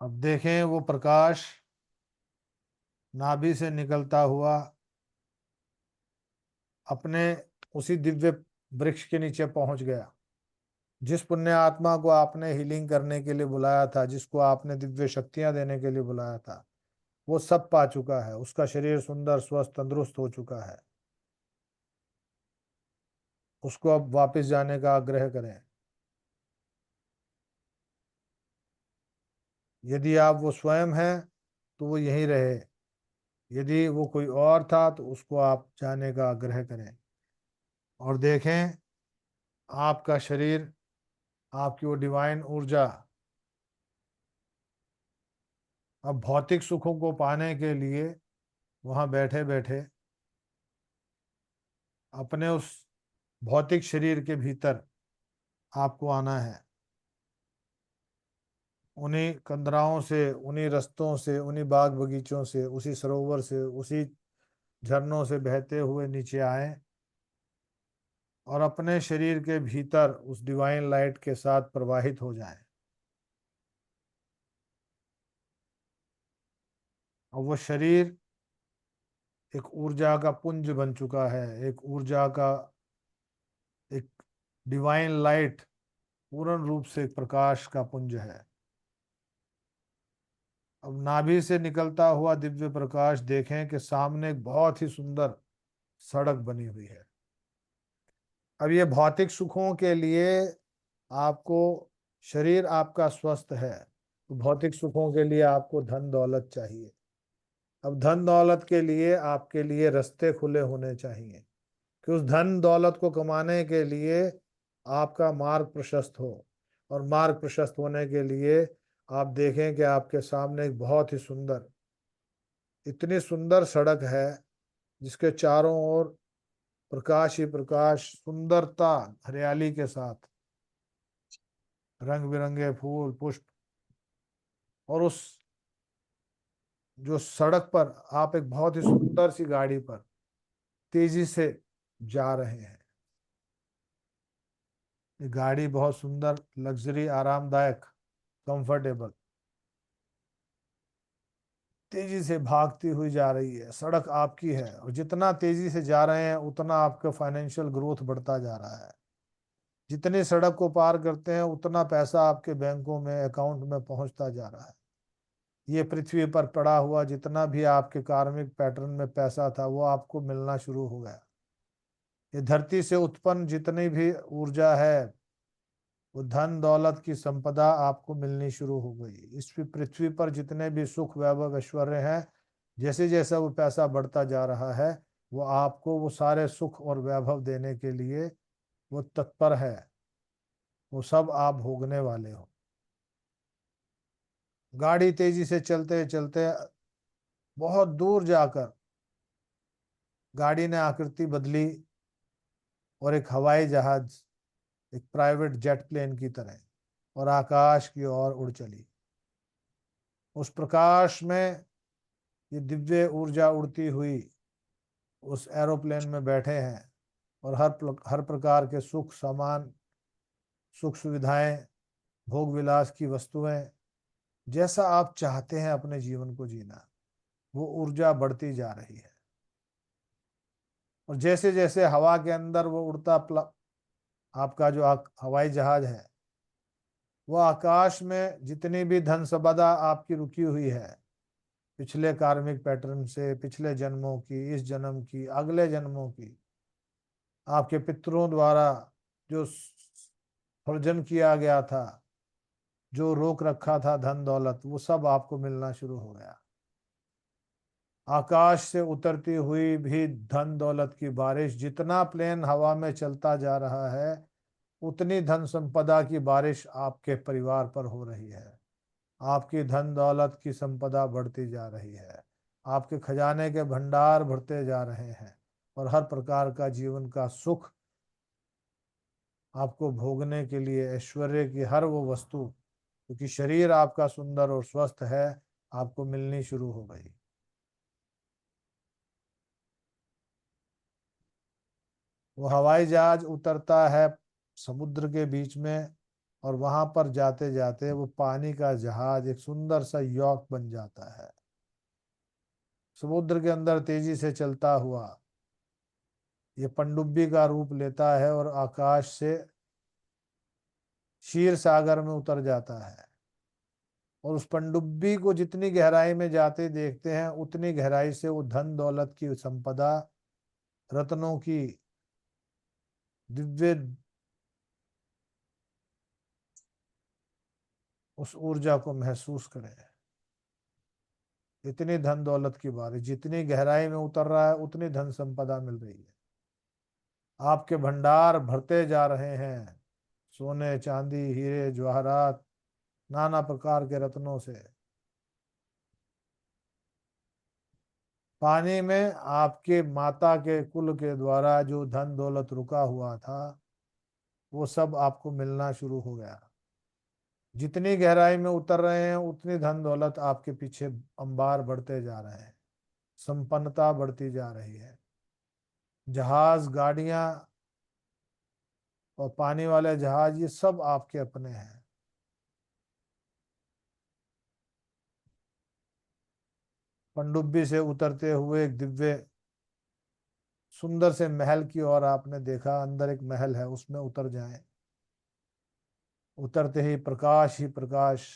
अब देखें वो प्रकाश नाभि से निकलता हुआ अपने उसी दिव्य वृक्ष के नीचे पहुंच गया। जिस पुण्य आत्मा को आपने हीलिंग करने के लिए बुलाया था, जिसको आपने दिव्य शक्तियां देने के लिए बुलाया था, वो सब पा चुका है। उसका शरीर सुंदर, स्वस्थ, तंदुरुस्त हो चुका है। उसको अब वापस जाने का आग्रह करें। यदि आप वो स्वयं हैं तो वो यहीं रहे, यदि वो कोई और था तो उसको आप जाने का आग्रह करें। और देखें आपका शरीर, आपकी वो डिवाइन ऊर्जा अब भौतिक सुखों को पाने के लिए वहां बैठे बैठे अपने उस भौतिक शरीर के भीतर आपको आना है। उन्हीं कंदराओं से, उन्हीं रस्तों से, उन्हीं बाग बगीचों से, उसी सरोवर से, उसी झरनों से बहते हुए नीचे आए और अपने शरीर के भीतर उस डिवाइन लाइट के साथ प्रवाहित हो जाएं। और वो शरीर एक ऊर्जा का पुंज बन चुका है, एक ऊर्जा का, एक डिवाइन लाइट, पूर्ण रूप से एक प्रकाश का पुंज है। अब नाभि से निकलता हुआ दिव्य प्रकाश देखें कि सामने एक बहुत ही सुंदर सड़क बनी हुई है। अब ये भौतिक सुखों के लिए आपको, शरीर आपका स्वस्थ है तो भौतिक सुखों के लिए आपको धन दौलत चाहिए। अब धन दौलत के लिए आपके लिए रास्ते खुले होने चाहिए कि उस धन दौलत को कमाने के लिए आपका मार्ग प्रशस्त हो। और मार्ग प्रशस्त होने के लिए आप देखें कि आपके सामने एक बहुत ही सुंदर, इतनी सुंदर सड़क है जिसके चारों ओर प्रकाश ही प्रकाश, सुंदरता, हरियाली के साथ रंग बिरंगे फूल पुष्प। और उस जो सड़क पर आप एक बहुत ही सुंदर सी गाड़ी पर तेजी से जा रहे हैं। ये गाड़ी बहुत सुंदर, लग्जरी, आरामदायक, कंफर्टेबल, तेजी से भागती हुई जा रही है। सड़क आपकी है और जितना तेजी से जा रहे हैं उतना आपका फाइनेंशियल ग्रोथ बढ़ता जा रहा है। जितनी सड़क को पार करते हैं उतना पैसा आपके बैंकों में, अकाउंट में पहुंचता जा रहा है। ये पृथ्वी पर पड़ा हुआ जितना भी आपके कार्मिक पैटर्न में पैसा था वो आपको मिलना शुरू हो गया। ये धरती से उत्पन्न जितनी भी ऊर्जा है, वो धन दौलत की संपदा आपको मिलनी शुरू हो गई। इस पृथ्वी पर जितने भी सुख, वैभव, ऐश्वर्य हैं, जैसे जैसे वो पैसा बढ़ता जा रहा है वो आपको वो सारे सुख और वैभव देने के लिए वो तत्पर है। वो सब आप भोगने वाले हो। गाड़ी तेजी से चलते चलते बहुत दूर जाकर गाड़ी ने आकृति बदली और एक हवाई जहाज, एक प्राइवेट जेट प्लेन की तरह, और आकाश की ओर उड़ चली। उस प्रकाश में ये दिव्य ऊर्जा उड़ती हुई उस एरोप्लेन में बैठे हैं और हर प्रकार के सुख सामान, सुख सुविधाएं, भोग विलास की वस्तुएं, जैसा आप चाहते हैं अपने जीवन को जीना, वो ऊर्जा बढ़ती जा रही है। और जैसे जैसे हवा के अंदर वो उड़ता आपका जो हवाई जहाज है, वो आकाश में जितनी भी धन संपदा आपकी रुकी हुई है, पिछले कार्मिक पैटर्न से, पिछले जन्मों की, इस जन्म की, अगले जन्मों की, आपके पितरों द्वारा जो सृजन किया गया था, जो रोक रखा था धन दौलत, वो सब आपको मिलना शुरू हो गया। आकाश से उतरती हुई भी धन दौलत की बारिश, जितना प्लेन हवा में चलता जा रहा है उतनी धन संपदा की बारिश आपके परिवार पर हो रही है। आपकी धन दौलत की संपदा बढ़ती जा रही है। आपके खजाने के भंडार भरते जा रहे हैं और हर प्रकार का जीवन का सुख आपको भोगने के लिए, ऐश्वर्य की हर वो वस्तु, क्योंकि शरीर आपका सुंदर और स्वस्थ है, आपको मिलनी शुरू हो गई। वो हवाई जहाज उतरता है समुद्र के बीच में और वहां पर जाते जाते वो पानी का जहाज एक सुंदर सा यॉक बन जाता है। समुद्र के अंदर तेजी से चलता हुआ ये पनडुब्बी का रूप लेता है और आकाश से क्षीर सागर में उतर जाता है। और उस पनडुब्बी को जितनी गहराई में जाते देखते हैं उतनी गहराई से वो धन दौलत की संपदा, रत्नों की दिव्य उस ऊर्जा को महसूस करें। इतनी धन दौलत की बारिश, जितनी गहराई में उतर रहा है उतनी धन संपदा मिल रही है। आपके भंडार भरते जा रहे हैं, सोने चांदी हीरे जवाहरात नाना प्रकार के रत्नों से। पानी में आपके माता के कुल के द्वारा जो धन दौलत रुका हुआ था वो सब आपको मिलना शुरू हो गया। जितनी गहराई में उतर रहे हैं उतनी धन दौलत आपके पीछे अंबार बढ़ते जा रहे हैं, संपन्नता बढ़ती जा रही है। जहाज, गाड़ियां और पानी वाले जहाज ये सब आपके अपने हैं। पनडुब्बी से उतरते हुए एक दिव्य सुंदर से महल की ओर आपने देखा। अंदर एक महल है, उसमें उतर जाएं। उतरते ही प्रकाश ही प्रकाश।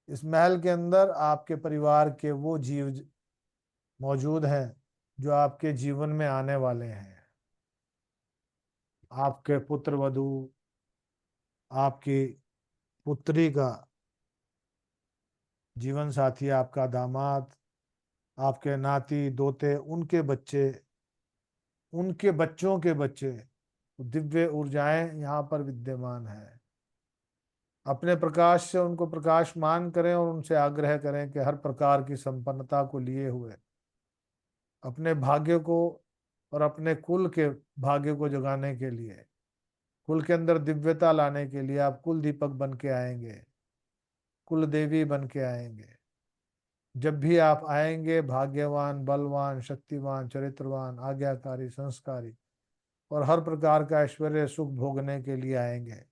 इस महल के अंदर आपके परिवार के वो जीव मौजूद हैं जो आपके जीवन में आने वाले हैं। आपके पुत्र वधू, आपकी पुत्री का जीवन साथी, आपका दामाद, आपके नाती दोते, उनके बच्चे, उनके बच्चों के बच्चे, दिव्य ऊर्जाएं यहाँ पर विद्यमान है। अपने प्रकाश से उनको प्रकाशमान करें और उनसे आग्रह करें कि हर प्रकार की संपन्नता को लिए हुए अपने भाग्य को और अपने कुल के भाग्य को जगाने के लिए, कुल के अंदर दिव्यता लाने के लिए आप कुल दीपक बन के आएंगे, कुल देवी बन के आएंगे। जब भी आप आएंगे भाग्यवान, बलवान, शक्तिवान, चरित्रवान, आज्ञाकारी, संस्कारी और हर प्रकार का ऐश्वर्य सुख भोगने के लिए आएंगे।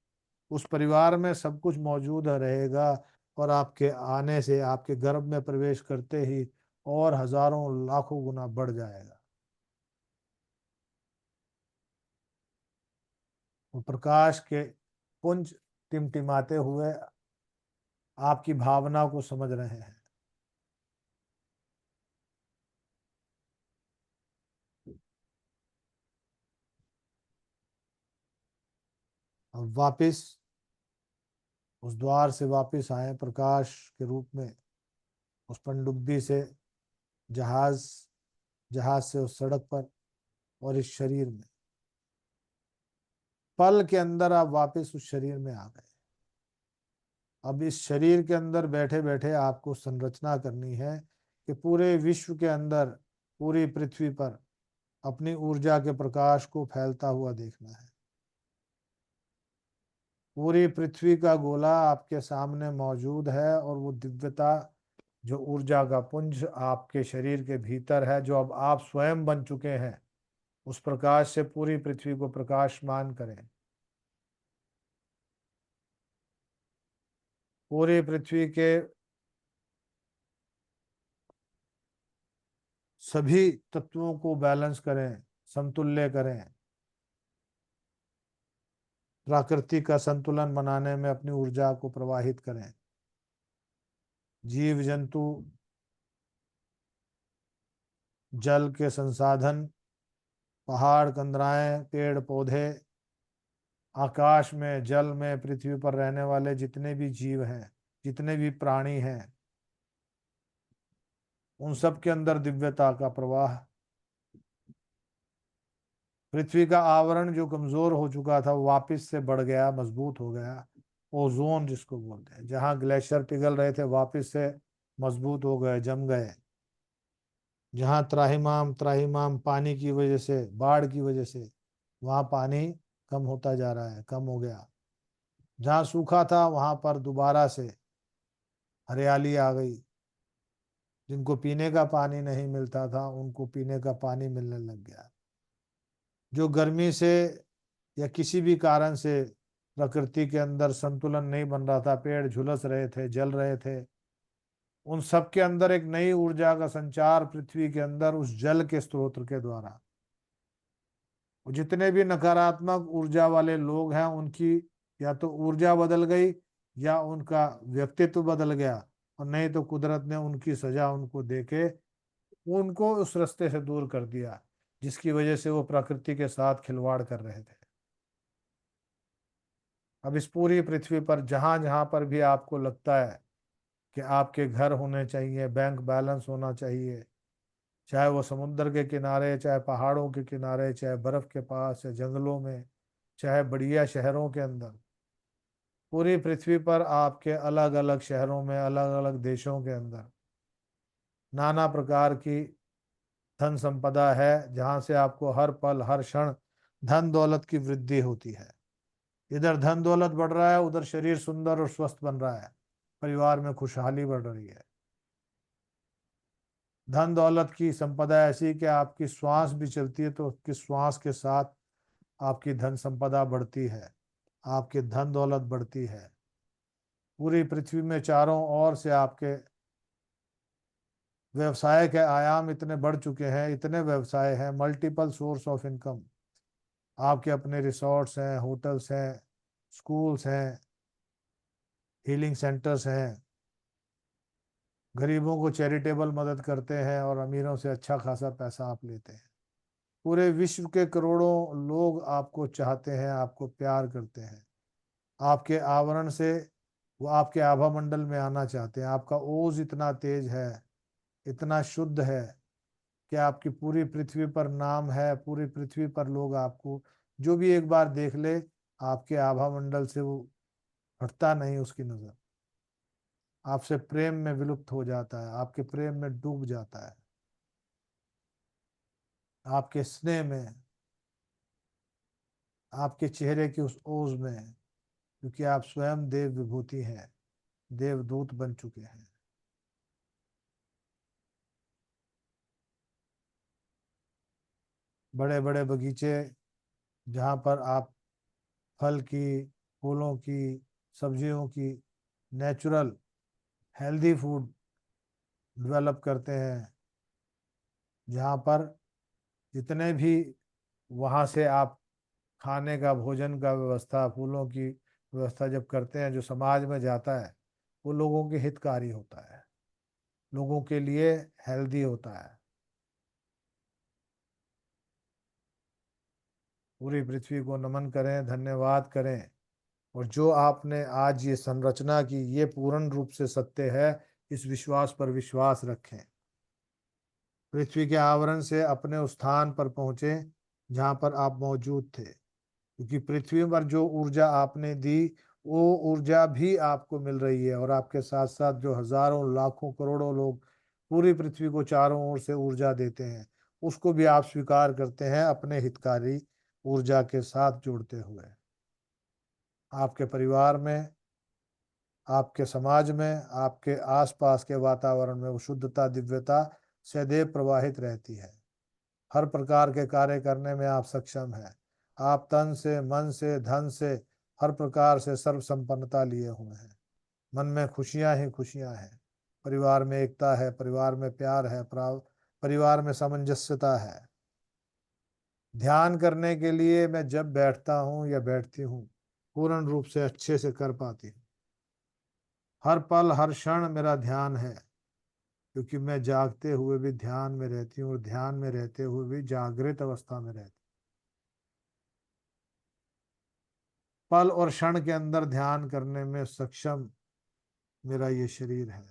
उस परिवार में सब कुछ मौजूद रहेगा और आपके आने से, आपके गर्भ में प्रवेश करते ही और हजारों लाखों गुना बढ़ जाएगा। वो प्रकाश के पुंज टिमटिमाते हुए आपकी भावना को समझ रहे हैं। अब वापिस उस द्वार से वापिस आए प्रकाश के रूप में, उस पनडुब्बी से जहाज, जहाज से उस सड़क पर और इस शरीर में। पल के अंदर आप वापिस उस शरीर में आ गए। अब इस शरीर के अंदर बैठे बैठे आपको संरचना करनी है कि पूरे विश्व के अंदर, पूरी पृथ्वी पर अपनी ऊर्जा के प्रकाश को फैलता हुआ देखना है। पूरी पृथ्वी का गोला आपके सामने मौजूद है और वो दिव्यता, जो ऊर्जा का पुंज आपके शरीर के भीतर है, जो अब आप स्वयं बन चुके हैं, उस प्रकाश से पूरी पृथ्वी को प्रकाशमान करें। पूरी पृथ्वी के सभी तत्वों को बैलेंस करें, समतुल्य करें। प्रकृति का संतुलन बनाने में अपनी ऊर्जा को प्रवाहित करें। जीव जंतु, जल के संसाधन, पहाड़, कंदराएं, पेड़ पौधे, आकाश में, जल में, पृथ्वी पर रहने वाले जितने भी जीव हैं, जितने भी प्राणी हैं, उन सब के अंदर दिव्यता का प्रवाह। पृथ्वी का आवरण जो कमजोर हो चुका था वो वापिस से बढ़ गया, मजबूत हो गया। ओजोन जिसको बोलते हैं, जहां ग्लेशियर पिघल रहे थे वापिस से मजबूत हो गए, जम गए। जहां त्राहिमाम त्राहिमाम पानी की वजह से, बाढ़ की वजह से वहां पानी कम होता जा रहा है, कम हो गया। जहां सूखा था वहां पर दोबारा से हरियाली आ गई। जिनको पीने का पानी नहीं मिलता था उनको पीने का पानी मिलने लग गया। जो गर्मी से या किसी भी कारण से प्रकृति के अंदर संतुलन नहीं बन रहा था, पेड़ झुलस रहे थे, जल रहे थे, उन सब के अंदर एक नई ऊर्जा का संचार पृथ्वी के अंदर उस जल के स्रोत के द्वारा। जितने भी नकारात्मक ऊर्जा वाले लोग हैं उनकी या तो ऊर्जा बदल गई या उनका व्यक्तित्व बदल गया, और नहीं तो कुदरत ने उनकी सजा उनको देके उनको उस रास्ते से दूर कर दिया जिसकी वजह से वो प्रकृति के साथ खिलवाड़ कर रहे थे। अब इस पूरी पृथ्वी पर जहां जहां पर भी आपको लगता है कि आपके घर होने चाहिए, बैंक बैलेंस होना चाहिए, चाहे वो समुद्र के किनारे, चाहे पहाड़ों के किनारे, चाहे बर्फ के पास, या जंगलों में, चाहे बढ़िया शहरों के अंदर, पूरी पृथ्वी पर आपके अलग अलग शहरों में, अलग अलग देशों के अंदर नाना प्रकार की धन संपदा है, जहां से आपको हर पल हर क्षण धन दौलत की वृद्धि होती है। इधर धन दौलत बढ़ रहा है, उधर शरीर सुंदर और स्वस्थ बन रहा है, परिवार में खुशहाली बढ़ रही है। धन दौलत की संपदा ऐसी कि आपकी श्वास भी चलती है तो उसकी श्वास के साथ आपकी धन संपदा बढ़ती है, आपकी धन दौलत बढ़ती है। पूरी पृथ्वी में चारों ओर से आपके व्यवसाय के आयाम इतने बढ़ चुके हैं, इतने व्यवसाय हैं, मल्टीपल सोर्स ऑफ इनकम। आपके अपने रिसोर्ट्स हैं, होटल्स हैं, स्कूल्स हैं, हीलिंग सेंटर्स हैं, गरीबों को चैरिटेबल मदद करते हैं और अमीरों से अच्छा खासा पैसा आप लेते हैं। पूरे विश्व के करोड़ों लोग आपको चाहते हैं, आपको प्यार करते हैं, आपके आवरण से वो आपके आभा मंडल में आना चाहते हैं। आपका ओज इतना तेज है, इतना शुद्ध है कि आपकी पूरी पृथ्वी पर नाम है, पूरी पृथ्वी पर लोग आपको जो भी एक बार देख ले, आपके आभा मंडल से वो हटता नहीं, उसकी नजर आपसे प्रेम में विलुप्त हो जाता है, आपके प्रेम में डूब जाता है, आपके स्नेह में, आपके चेहरे की उस ओज में, क्योंकि आप स्वयं देव विभूति हैं, देवदूत बन चुके हैं। बड़े बड़े बगीचे जहाँ पर आप फल की, फूलों की, सब्जियों की, नेचुरल हेल्दी फूड डेवलप करते हैं, जहाँ पर जितने भी वहाँ से आप खाने का, भोजन का व्यवस्था, फूलों की व्यवस्था जब करते हैं, जो समाज में जाता है वो लोगों के हितकारी होता है, लोगों के लिए हेल्दी होता है। पूरी पृथ्वी को नमन करें, धन्यवाद करें, और जो आपने आज ये संरचना की ये पूर्ण रूप से सत्य है, इस विश्वास पर विश्वास रखें। पृथ्वी के आवरण से अपने उस स्थान पर पहुंचे जहां पर आप मौजूद थे, क्योंकि पृथ्वी पर जो ऊर्जा आपने दी वो ऊर्जा भी आपको मिल रही है, और आपके साथ साथ जो हजारों लाखों करोड़ों लोग पूरी पृथ्वी को चारों ओर से ऊर्जा देते हैं, उसको भी आप स्वीकार करते हैं अपने हितकारी ऊर्जा के साथ जोड़ते हुए। आपके परिवार में, आपके समाज में, आपके आसपास के वातावरण में वो शुद्धता, दिव्यता सदैव प्रवाहित रहती है। हर प्रकार के कार्य करने में आप सक्षम हैं। आप तन से, मन से, धन से, हर प्रकार से सर्व संपन्नता लिए हुए हैं। मन में खुशियां ही खुशियां हैं। परिवार में एकता है, परिवार में प्यार है, परिवार में सामंजस्यता है। ध्यान करने के लिए मैं जब बैठता हूँ या बैठती हूँ, पूर्ण रूप से अच्छे से कर पाती हूँ। हर पल हर क्षण मेरा ध्यान है, क्योंकि मैं जागते हुए भी ध्यान में रहती हूँ और ध्यान में रहते हुए भी जागृत अवस्था में रहती हूँ। पल और क्षण के अंदर ध्यान करने में सक्षम मेरा ये शरीर है।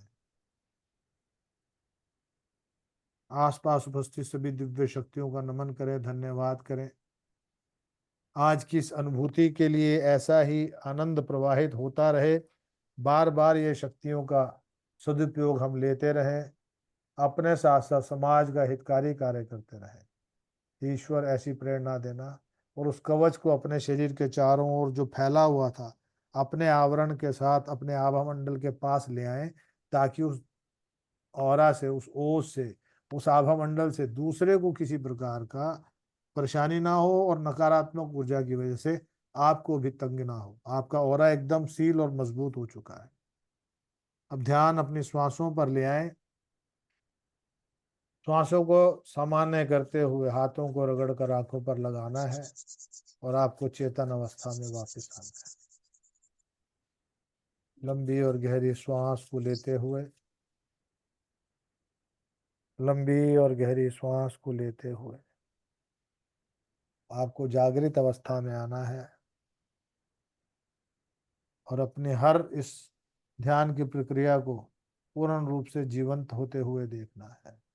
आसपास उपस्थित सभी दिव्य शक्तियों का नमन करें, धन्यवाद करें। आज की इस अनुभूति के लिए ऐसा ही आनंद प्रवाहित होता रहे, बार बार ये शक्तियों का सदुपयोग हम लेते रहें, अपने साथ साथ समाज का हितकारी कार्य करते रहें। ईश्वर ऐसी प्रेरणा देना, और उस कवच को अपने शरीर के चारों ओर जो फैला हुआ था अपने आवरण के साथ अपने आभा मंडल के पास ले आए, ताकि उस ऑरा से, उस ओज से, उस आभा मंडल से दूसरे को किसी प्रकार का परेशानी ना हो और नकारात्मक ऊर्जा की वजह से आपको भी तंग ना हो। आपका ऑरा एकदम सील और मजबूत हो चुका है। अब ध्यान अपनी श्वासों पर ले आए। श्वासों को सामान्य करते हुए हाथों को रगड़कर आंखों पर लगाना है और आपको चेतन अवस्था में वापस आना है। लंबी और गहरी श्वास को लेते हुए, लंबी और गहरी श्वास को लेते हुए आपको जागृत अवस्था में आना है और अपने हर इस ध्यान की प्रक्रिया को पूर्ण रूप से जीवंत होते हुए देखना है।